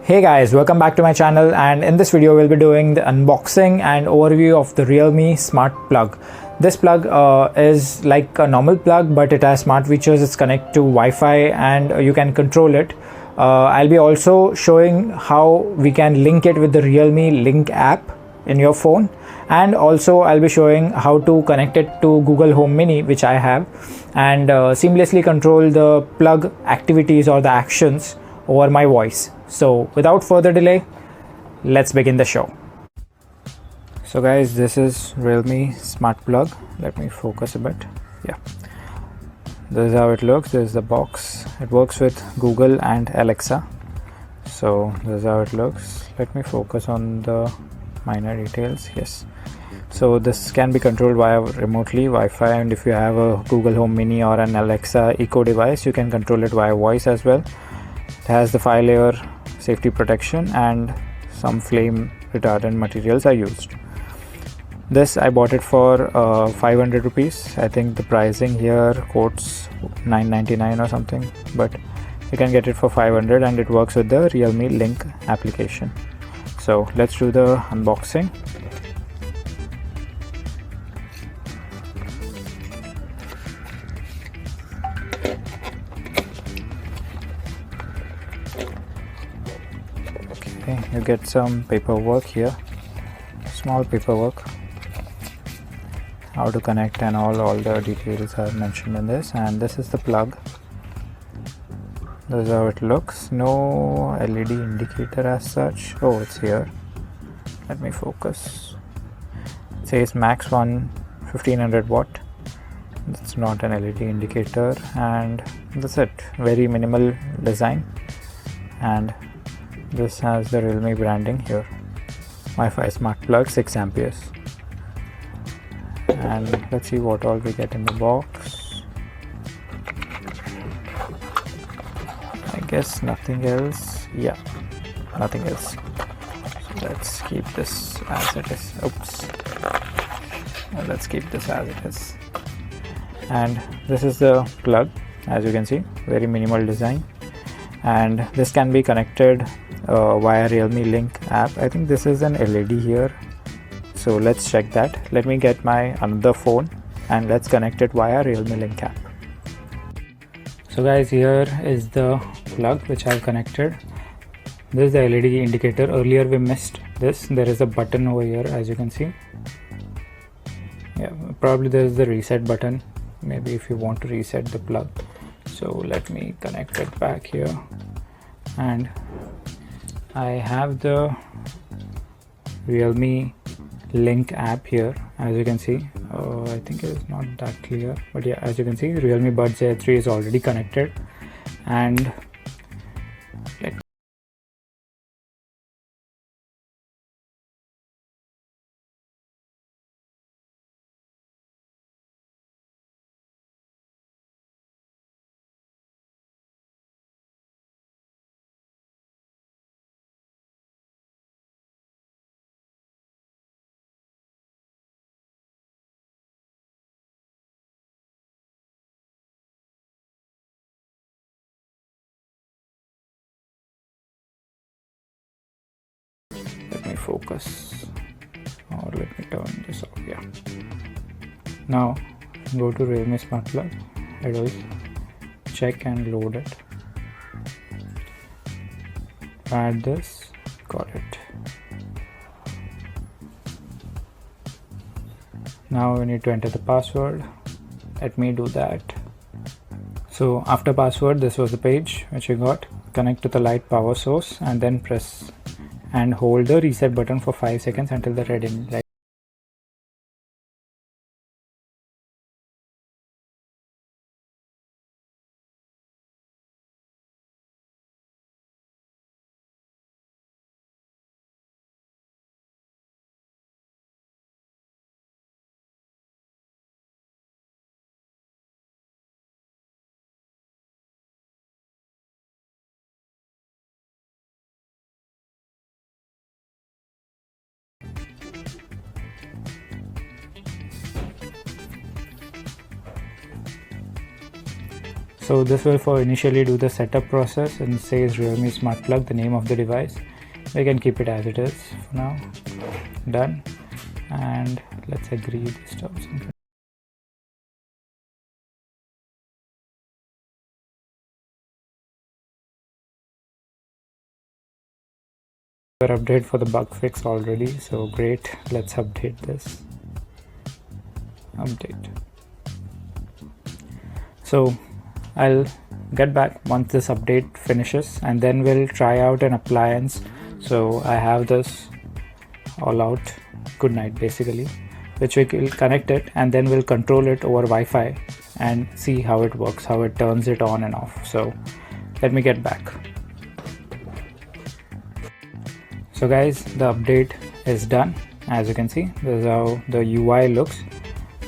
Hey guys, welcome back to my channel, and in this video we'll be doing the unboxing and overview of the Realme smart plug. This plug is like a normal plug, but it has smart features. It's connected to Wi-Fi and you can control it. I'll be also showing how we can link it with the Realme Link app in your phone, and also I'll be showing how to connect it to Google Home Mini, which I have, and seamlessly control the plug activities or the actions over my voice. So without further delay, let's begin the show. So guys, this is Realme smart plug. Let me focus a bit. Yeah, this is how it looks. This is the box. It works with Google and Alexa. So this is how it looks. Let me focus on the minor details. Yes, so this can be controlled via remotely Wi-Fi, and if you have a Google Home Mini or an Alexa Echo device, you can control it via voice as well. It has the 5-layer safety protection and some flame retardant materials are used. This I bought it for 500 rupees. I think the pricing here quotes 999 or something, but you can get it for 500 and it works with the Realme Link application. So let's do the unboxing. Okay, you get some paperwork here, small paperwork, how to connect and all the details are mentioned in this. And this is the plug. This is how it looks. No LED indicator as such. Oh, it's here. Let me focus. It says max 1500 watt. It's not an LED indicator, and that's it. Very minimal design, and this has the Realme branding here. Wi-Fi smart plug, 6 amperes. And let's see what all we get in the box. I guess nothing else. Yeah, nothing else. So let's keep this as it is. Oops. Let's keep this as it is. And this is the plug. As you can see, very minimal design, and this can be connected via Realme Link app. I think this is an LED here, so let's check that. Let me get my another phone and let's connect it via Realme Link app. So guys, here is the plug which I've connected. This is the LED indicator. Earlier we missed this. There is a button over here, as you can see. Yeah, probably there is the reset button, maybe if you want to reset the plug. So let me connect it back here, and I have the Realme Link app here. As you can see, I think it is not that clear, but yeah, as you can see, Realme Buds Air 3 is already connected, and let me focus, or let me turn this off. Yeah, now go to Realme smart plug. It will check and load it. Add this. Got it. Now we need to enter the password. Let me do that. So after password, this was the page which you got. Connect to the light power source and then press and hold the reset button for 5 seconds until the red light. So this will for initially do the setup process, and says Realme smart plug, the name of the device. We can keep it as it is for now. Done. And let's agree these terms. Update for the bug fix already, so great. Let's update this. Update. So I'll get back once this update finishes, and then we'll try out an appliance. So I have this all out good night basically, which we will connect it, and then we'll control it over Wi-Fi and see how it works, how it turns it on and off. So let me get back. So guys, the update is done. As you can see, this is how the UI looks.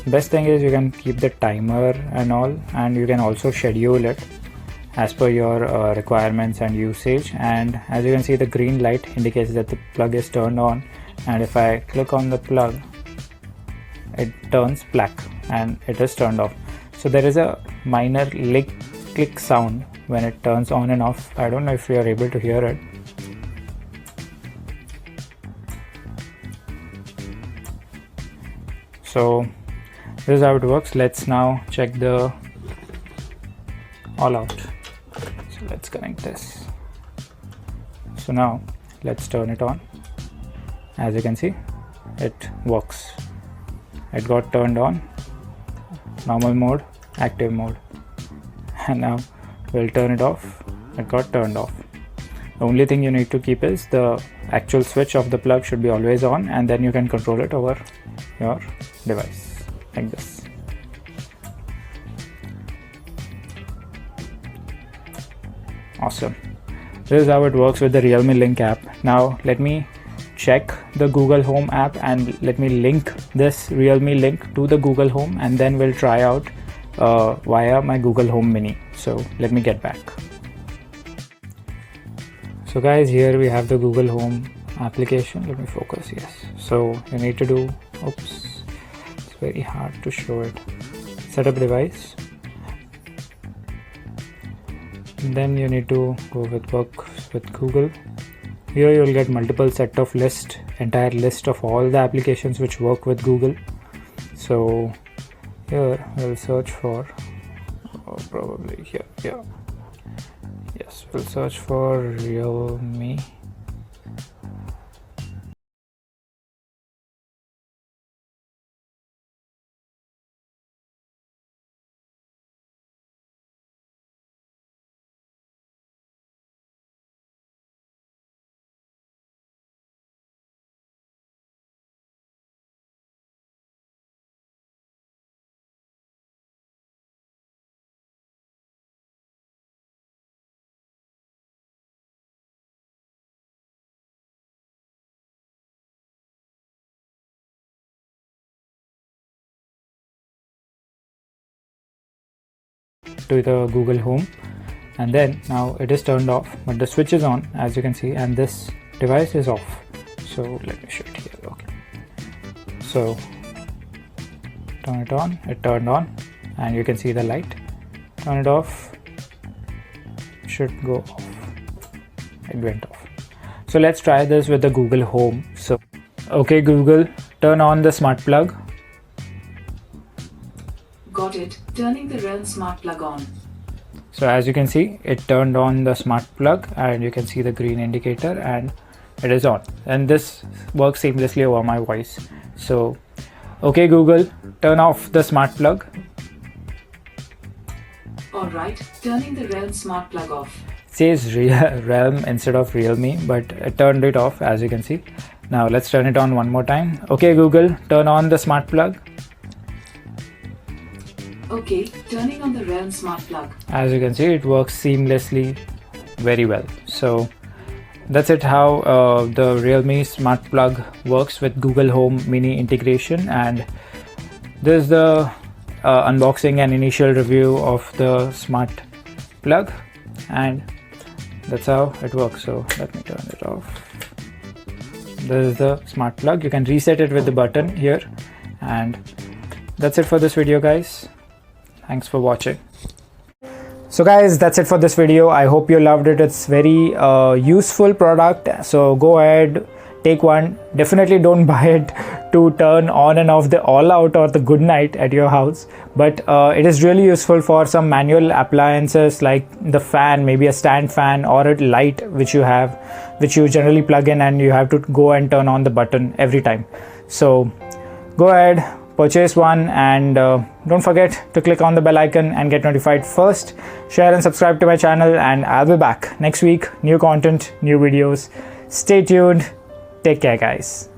Best thing is you can keep the timer and all, and you can also schedule it as per your requirements and usage. And as you can see, the green light indicates that the plug is turned on, and if I click on the plug, it turns black and it is turned off. So there is a minor click sound when it turns on and off. I don't know if you are able to hear it. So this is how it works. Let's now check the all out. So let's connect this. So now let's turn it on. As you can see, it works. It got turned on, normal mode, active mode, and now we'll turn it off. It got turned off. The only thing you need to keep is the actual switch of the plug should be always on, and then you can control it over your device like this. Awesome. This is how it works with the Realme Link app. Now let me check the Google Home app and let me link this Realme Link to the Google Home, and then we'll try out via my Google Home Mini. So let me get back. So guys, here we have the Google Home application. Let me focus. Yes. So you need to do, oops, it's very hard to show it. Setup device. And then you need to go with work with Google. Here you'll get multiple set of entire list of all the applications which work with Google. So here we'll search for, probably here, yeah. Yes, we'll search for Realme. To the Google Home, and then now it is turned off, but the switch is on, as you can see, and this device is off. So let me show it here. Okay, so turn it on, it turned on, and you can see the light. Turn it off, should go off. It went off. So let's try this with the Google Home. So okay, Google, turn on the smart plug. Got it. Turning the Realme smart plug on. So as you can see, it turned on the smart plug, and you can see the green indicator, and it is on. And this works seamlessly over my voice. So okay, Google, turn off the smart plug. Alright, turning the Realme smart plug off. It says Realme instead of Realme, but it turned it off, as you can see. Now let's turn it on one more time. Okay, Google, turn on the smart plug. Okay, turning on the Realme smart plug. As you can see, it works seamlessly very well. So that's it, how the Realme smart plug works with Google Home Mini integration. And this is the unboxing and initial review of the smart plug, and that's how it works. So let me turn it off. This is the smart plug. You can reset it with the button here, and that's it for this video, guys. Thanks for watching. So guys, that's it for this video. I hope you loved it. It's very useful product, so go ahead, take one. Definitely don't buy it to turn on and off the all out or the good night at your house, but it is really useful for some manual appliances like the fan, maybe a stand fan or a light which you have, which you generally plug in and you have to go and turn on the button every time. So go ahead, purchase one, and don't forget to click on the bell icon and get notified first. Share and subscribe to my channel, and I'll be back next week. New content, new videos. Stay tuned. Take care, guys.